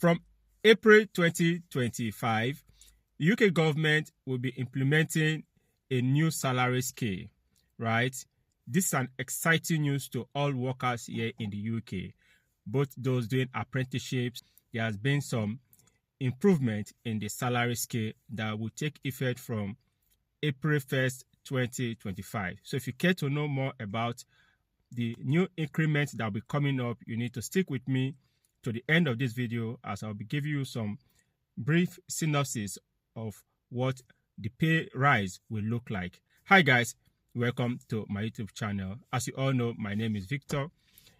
From April 2025, the UK government will be implementing a new salary scale, right? This is an exciting news to all workers here in the UK, both those doing apprenticeships. There has been some improvement in the salary scale that will take effect from April 1st, 2025. So if you care to know more about the new increments that will be coming up, you need to stick with me to the end of this video, as I'll be giving you some brief synopsis of what the pay rise will look like. Hi guys, welcome to my YouTube channel. As you all know, my name is Victor.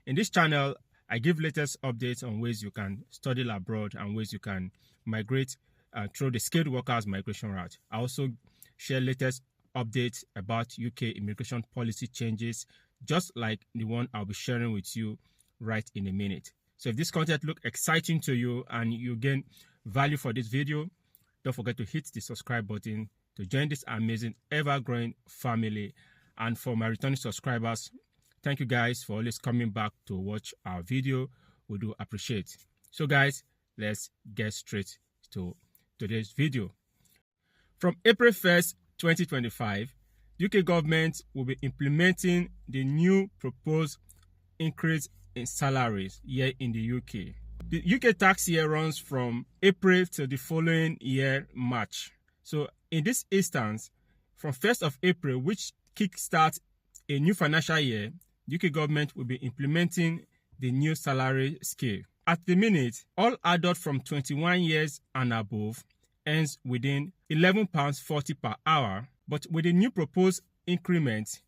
In this channel, I give latest updates on ways you can study abroad and ways you can migrate through the skilled workers migration route. I also share latest updates about UK immigration policy changes, just like the one I'll be sharing with you right in a minute. So if this content looks exciting to you and you gain value for this video, don't forget to hit the subscribe button to join this amazing ever-growing family. And for my returning subscribers, thank you guys for always coming back to watch our video. We do appreciate. So guys, let's get straight to today's video. From April 1st, 2025, the UK government will be implementing the new proposed increase in salaries here in the UK. The UK tax year runs from April to the following year, March. So in this instance, from 1st of April, which kickstarts a new financial year, the UK government will be implementing the new salary scale. At the minute, all adults from 21 years and above earns within £11.40 per hour, but with the new proposed increment,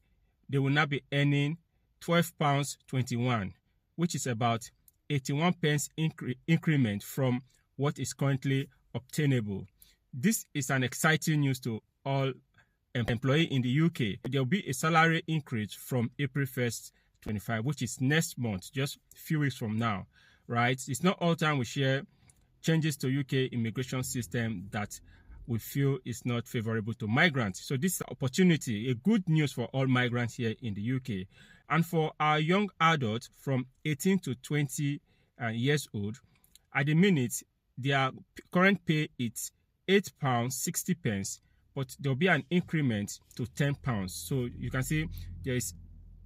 they will now be earning £12.21, which is about 81 pence increment from what is currently obtainable. This is an exciting news to all employees in the UK. There will be a salary increase from April 1st, 2025, which is next month, just a few weeks from now, right? It's not all time we share changes to UK immigration system that we feel is not favorable to migrants. So this is an opportunity, a good news for all migrants here in the UK. And for our young adults from 18 to 20 years old, at the minute, their current pay is £8.60, but there will be an increment to £10. So you can see there is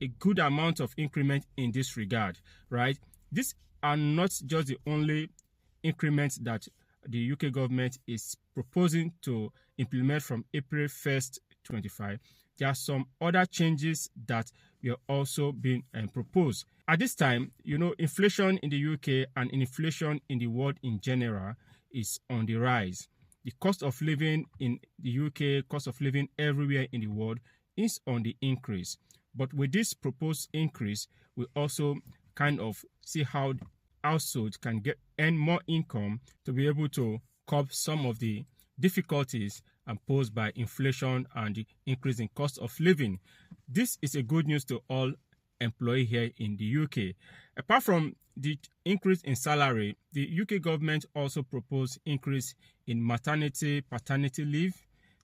a good amount of increment in this regard, right? These are not just the only increments that the UK government is proposing to implement from April 1st, 2025. There are some other changes that were also being proposed. At this time, you know, inflation in the UK and inflation in the world in general is on the rise. The cost of living in the UK, cost of living everywhere in the world is on the increase. But with this proposed increase, we also kind of see how households can earn more income to be able to curb some of the difficulties posed by inflation and the increase in cost of living. This is a good news to all employees here in the UK. Apart from the increase in salary, the UK government also proposed increase in maternity, paternity leave.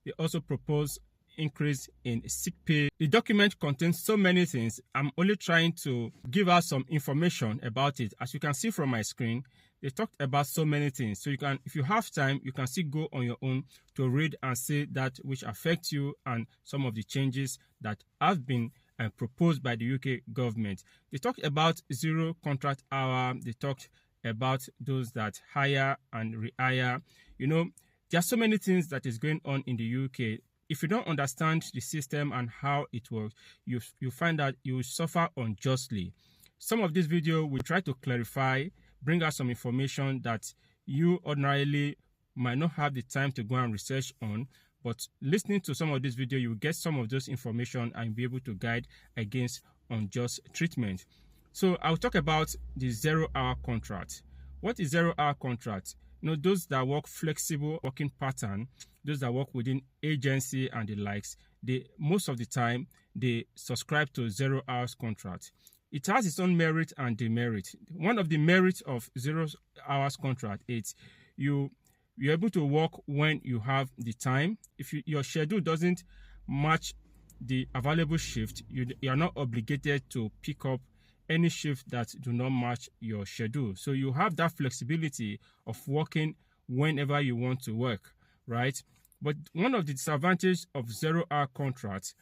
They also proposed increase in sick pay. The document contains so many things. I'm only trying to give out some information about it. As you can see from my screen, they talked about so many things. So you can, if you have time, you can still go on your own to read and see that which affect you and some of the changes that have been proposed by the UK government. They talked about zero contract hour. They talked about those that hire and rehire. You know, there are so many things that is going on in the UK. If you don't understand the system and how it works, you find that you will suffer unjustly. Some of this video will try to clarify, bring out some information that you ordinarily might not have the time to go and research on, but listening to some of this video, you will get some of those information and be able to guide against unjust treatment. So I'll talk about the 0-hour contract. What is 0-hour contract? You know, those that work flexible working pattern, those that work within agency and the likes, most of the time they subscribe to 0 hours contract. It has its own merit and demerit. One of the merits of 0 hours contract is you're able to work when you have the time. If your schedule doesn't match the available shift, you are not obligated to pick up any shift that do not match your schedule. So you have that flexibility of working whenever you want to work, right? But one of the disadvantages of 0-hour contracts,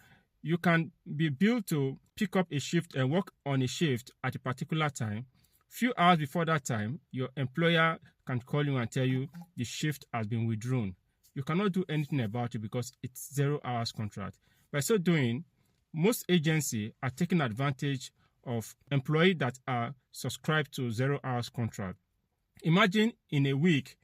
you can be billed to pick up a shift and work on a shift at a particular time. Few hours before that time, your employer can call you and tell you the shift has been withdrawn. You cannot do anything about it because it's 0 hours contract. By so doing, most agencies are taking advantage of employees that are subscribed to 0 hours contract. Imagine in a week,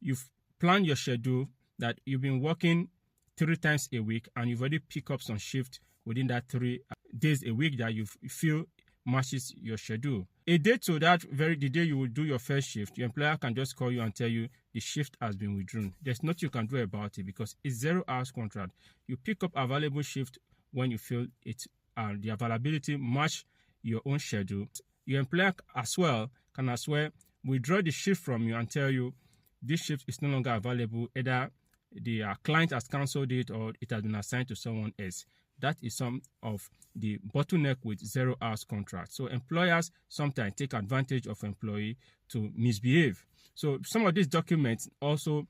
you've planned your schedule that you've been working 3 times a week and you've already picked up some shift within that 3 days a week that you feel matches your schedule. A day to that the day you will do your first shift, your employer can just call you and tell you the shift has been withdrawn. There's nothing you can do about it because it's 0 hours contract. You pick up available shift when you feel it the availability match your own schedule. Your employer can as well withdraw the shift from you and tell you this shift is no longer available. Either the client has cancelled it or it has been assigned to someone else. That is some of the bottleneck with 0 hours contract. So employers sometimes take advantage of employee to misbehave. So some of these documents also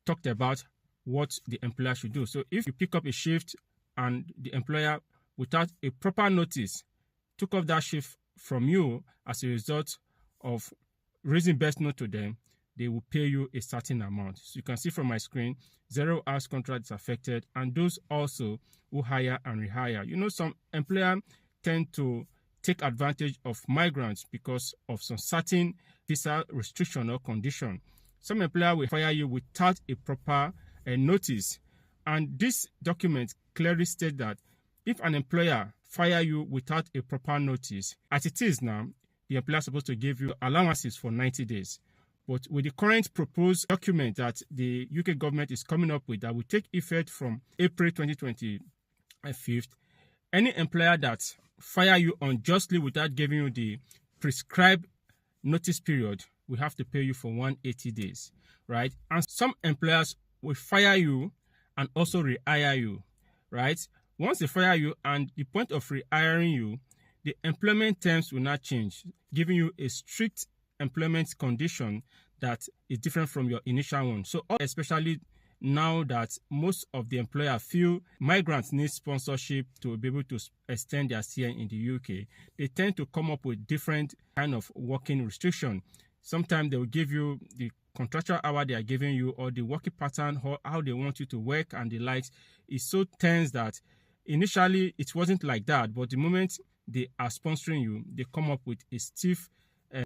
talked about what the employer should do. So if you pick up a shift and the employer, without a proper notice, took off that shift from you as a result of raising best note to them, they will pay you a certain amount. So you can see from my screen, 0 hours contract is affected, and those also who hire and rehire. You know, some employers tend to take advantage of migrants because of some certain visa restriction or condition. Some employer will fire you without a proper notice. And this document clearly states that if an employer fire you without a proper notice, as it is now, the employer is supposed to give you allowances for 90 days. But with the current proposed document that the UK government is coming up with that will take effect from April 2025, any employer that fire you unjustly without giving you the prescribed notice period will have to pay you for 180 days, right? And some employers will fire you and also rehire you, right? Once they fire you and the point of rehiring you, the employment terms will not change, giving you a strict employment condition that is different from your initial one. So especially now that most of the employers feel migrants need sponsorship to be able to extend their stay in the UK, they tend to come up with different kind of working restriction. Sometimes they will give you the contractual hour they are giving you or the working pattern, or how they want you to work and the likes. Is so tense that initially it wasn't like that, but the moment they are sponsoring you, they come up with a stiff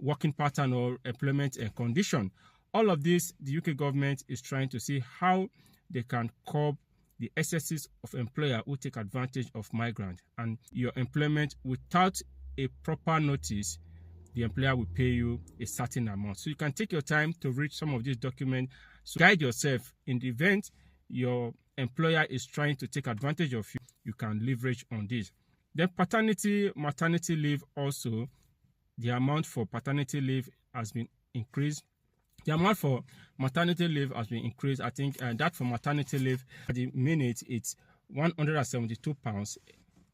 working pattern or employment condition. All of this, the UK government is trying to see how they can curb the excesses of employers who take advantage of migrants. And your employment without a proper notice, the employer will pay you a certain amount. So you can take your time to read some of these documents. So guide yourself in the event your employer is trying to take advantage of you, you can leverage on this. Then paternity, maternity leave also, the amount for paternity leave has been increased. The amount for maternity leave has been increased. I think that for maternity leave, at the minute, it's £172.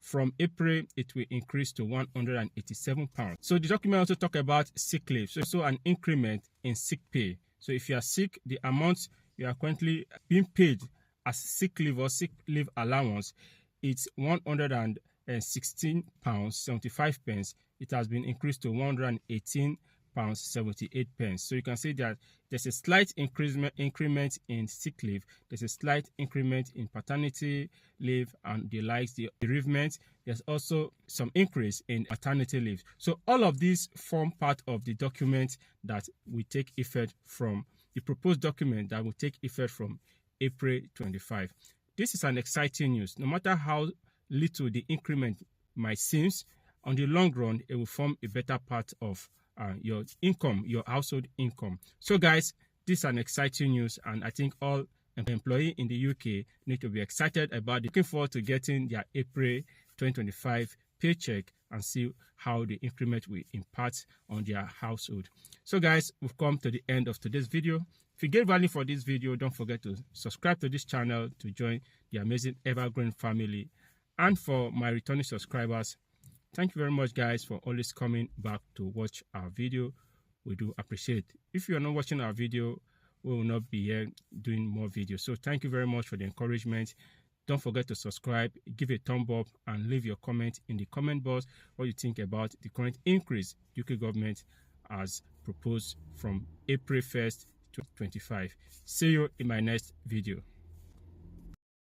From April, it will increase to £187. So the document also talk about sick leave. So an increment in sick pay. So if you are sick, the amount you are currently being paid as sick leave or sick leave allowance, it's £116.75. It has been increased to £118.78. So you can see that there's a slight increment in sick leave. There's a slight increment in paternity leave and the likes, the bereavement. There's also some increase in paternity leave. So all of these form part of the document that will take effect from the proposed document that will take effect from April 25. This is an exciting news. No matter how little the increment might seem, on the long run, it will form a better part of your income, your household income. So guys, this is an exciting news, and I think all employees in the UK need to be excited about it. Looking forward to getting their April 2025 paycheck and see how the increment will impact on their household. So guys, we've come to the end of today's video. If you get value for this video, don't forget to subscribe to this channel to join the amazing evergreen family. And for my returning subscribers, Thank you very much, guys, for always coming back to watch our video. We do appreciate it. If you are not watching our video, we will not be here doing more videos. So thank you very much for the encouragement. Don't forget to subscribe, give a thumb up, and leave your comment in the comment box what you think about the current increase UK government has proposed from April 1st, 2025. See you in my next video.